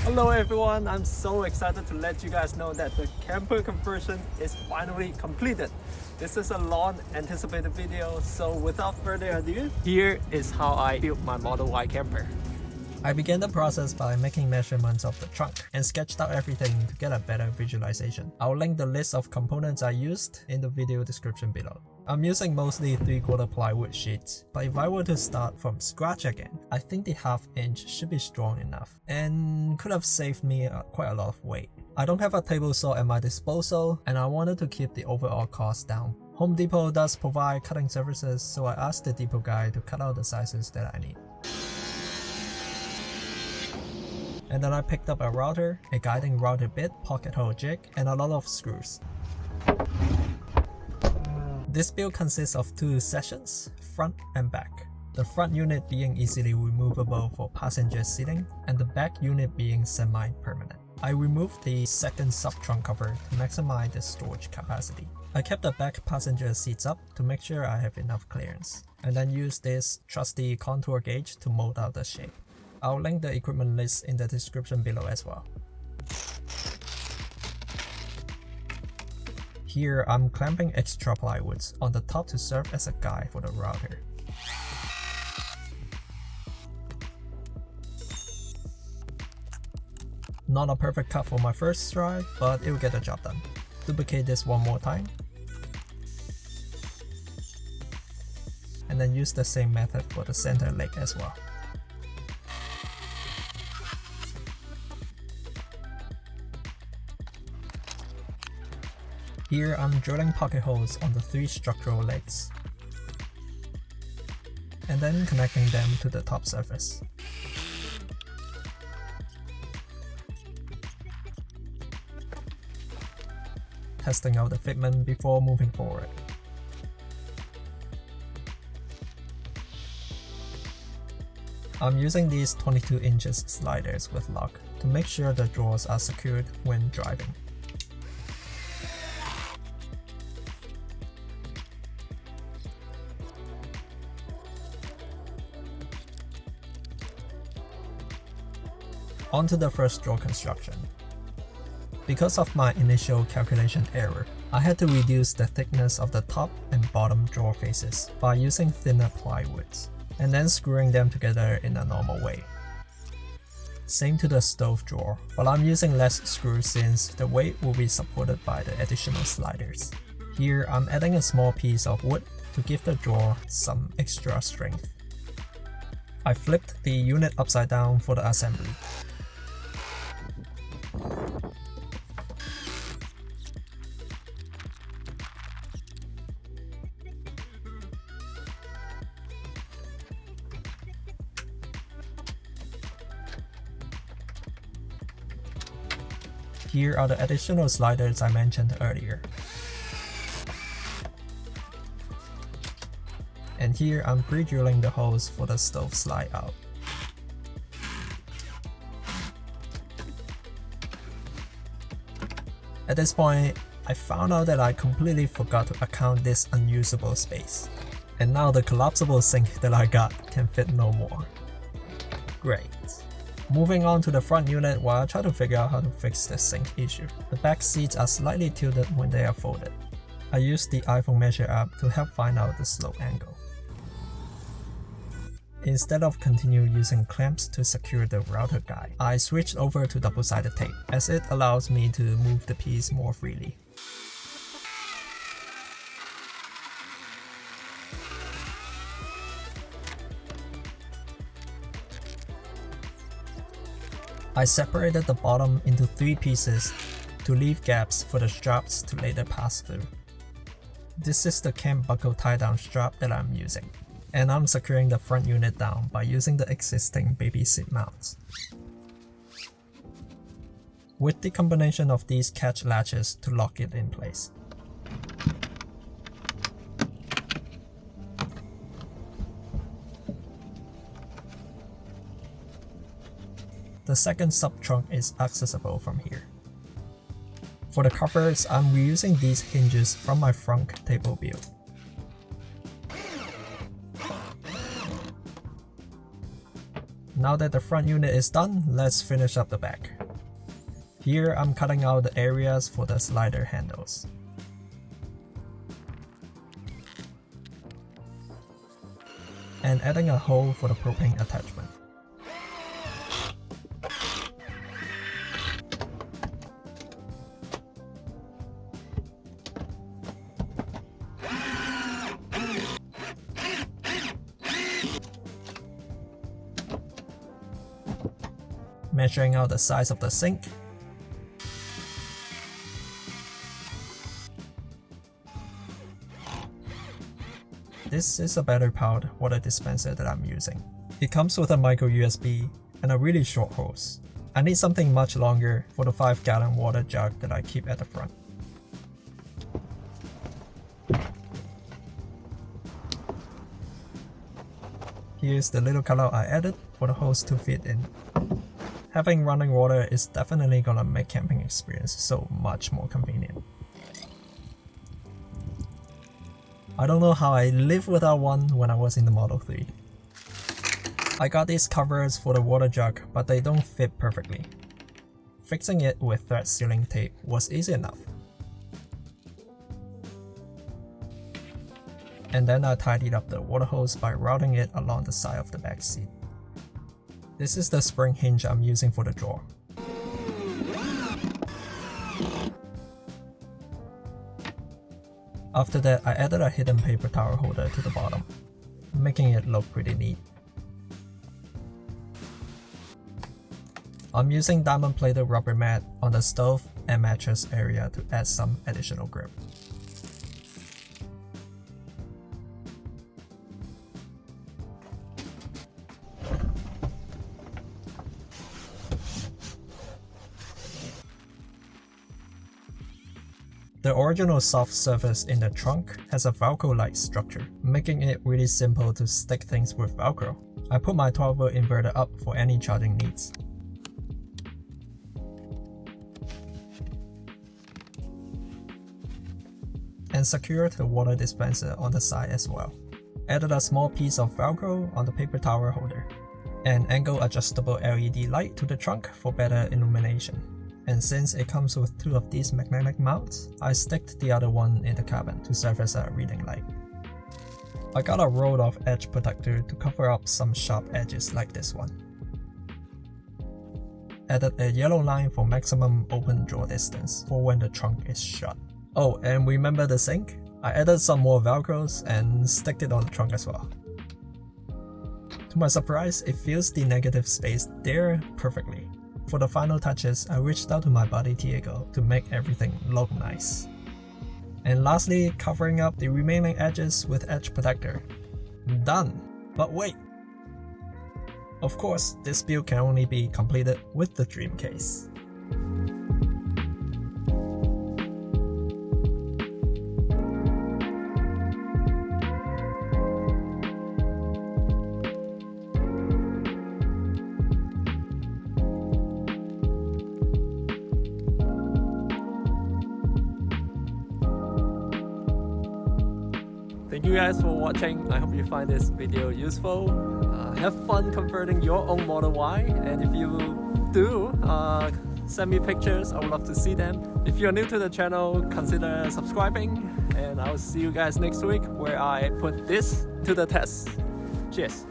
Hello everyone, I'm so excited to let you guys know that the camper conversion is finally completed. This is a long anticipated video, so without further ado, here is how I built my Model Y camper. I began the process by making measurements of the trunk and sketched out everything to get a better visualization. I'll link the list of components I used in the video description below. I'm using mostly 3/4 plywood sheets, but if I were to start from scratch again, I think the 1/2 inch should be strong enough and could have saved me quite a lot of weight. I don't have a table saw at my disposal and I wanted to keep the overall cost down. Home Depot does provide cutting services, so I asked the depot guy to cut out the sizes that I need. And then I picked up a router, a guiding router bit, pocket hole jig, and a lot of screws. This build consists of 2 sections, front and back. The front unit being easily removable for passenger seating, and the back unit being semi-permanent. I removed the second sub-trunk cover to maximize the storage capacity. I kept the back passenger seats up to make sure I have enough clearance, and then used this trusty contour gauge to mold out the shape. I'll link the equipment list in the description below as well. Here I'm clamping extra plywoods on the top to serve as a guide for the router. Not a perfect cut for my first try, but it will get the job done. Duplicate this one more time. And then use the same method for the center leg as well. Here I'm drilling pocket holes on the 3 structural legs, and then connecting them to the top surface. Testing out the fitment before moving forward. I'm using these 22 inches sliders with lock to make sure the drawers are secured when driving. Onto the first drawer construction. Because of my initial calculation error, I had to reduce the thickness of the top and bottom drawer faces by using thinner plywoods, and then screwing them together in a normal way. Same to the stove drawer, but I'm using less screws since the weight will be supported by the additional sliders. Here I'm adding a small piece of wood to give the drawer some extra strength. I flipped the unit upside down for the assembly. Here are the additional sliders I mentioned earlier. And here I'm pre-drilling the holes for the stove slide out. At this point, I found out that I completely forgot to account this unusable space. And now the collapsible sink that I got can fit no more. Great. Moving on to the front unit while I try to figure out how to fix the sink issue. The back seats are slightly tilted when they are folded. I used the iPhone Measure app to help find out the slope angle. Instead of continue using clamps to secure the router guide, I switched over to double-sided tape as it allows me to move the piece more freely. I separated the bottom into 3 pieces to leave gaps for the straps to later pass through. This is the camp buckle tie-down strap that I'm using, and I'm securing the front unit down by using the existing baby seat mounts. With the combination of these catch latches to lock it in place. The second sub-trunk is accessible from here. For the covers, I'm reusing these hinges from my front table build. Now that the front unit is done, let's finish up the back. Here I'm cutting out the areas for the slider handles. And adding a hole for the propane attachment. Measuring out the size of the sink. This is a better powered water dispenser that I'm using. It comes with a micro USB and a really short hose. I need something much longer for the 5-gallon water jug that I keep at the front. Here's the little cutout I added for the hose to fit in. Having running water is definitely gonna make camping experience so much more convenient. I don't know how I lived without one when I was in the Model 3. I got these covers for the water jug, but they don't fit perfectly. Fixing it with thread sealing tape was easy enough. And then I tidied up the water hose by routing it along the side of the back seat. This is the spring hinge I'm using for the drawer. After that, I added a hidden paper towel holder to the bottom, making it look pretty neat. I'm using diamond plated rubber mat on the stove and mattress area to add some additional grip. The original soft surface in the trunk has a Velcro-like structure, making it really simple to stick things with Velcro. I put my 12-volt inverter up for any charging needs. And secured the water dispenser on the side as well. Added a small piece of Velcro on the paper towel holder. An angle adjustable LED light to the trunk for better illumination. And since it comes with 2 of these magnetic mounts, I sticked the other one in the cabin to serve as a reading light. I got a rolled off edge protector to cover up some sharp edges like this one. Added a yellow line for maximum open draw distance for when the trunk is shut. Oh, and remember the sink? I added some more Velcros and sticked it on the trunk as well. To my surprise, it fills the negative space there perfectly. For the final touches, I reached out to my buddy Diego to make everything look nice. And lastly, covering up the remaining edges with edge protector. Done! But wait! Of course, this build can only be completed with the DreamCase. Thank you guys for watching. I hope you find this video useful. Have fun converting your own Model Y, and if you do, send me pictures. I would love to see them. If you're new to the channel, consider subscribing, and I'll see you guys next week where I put this to the test. Cheers!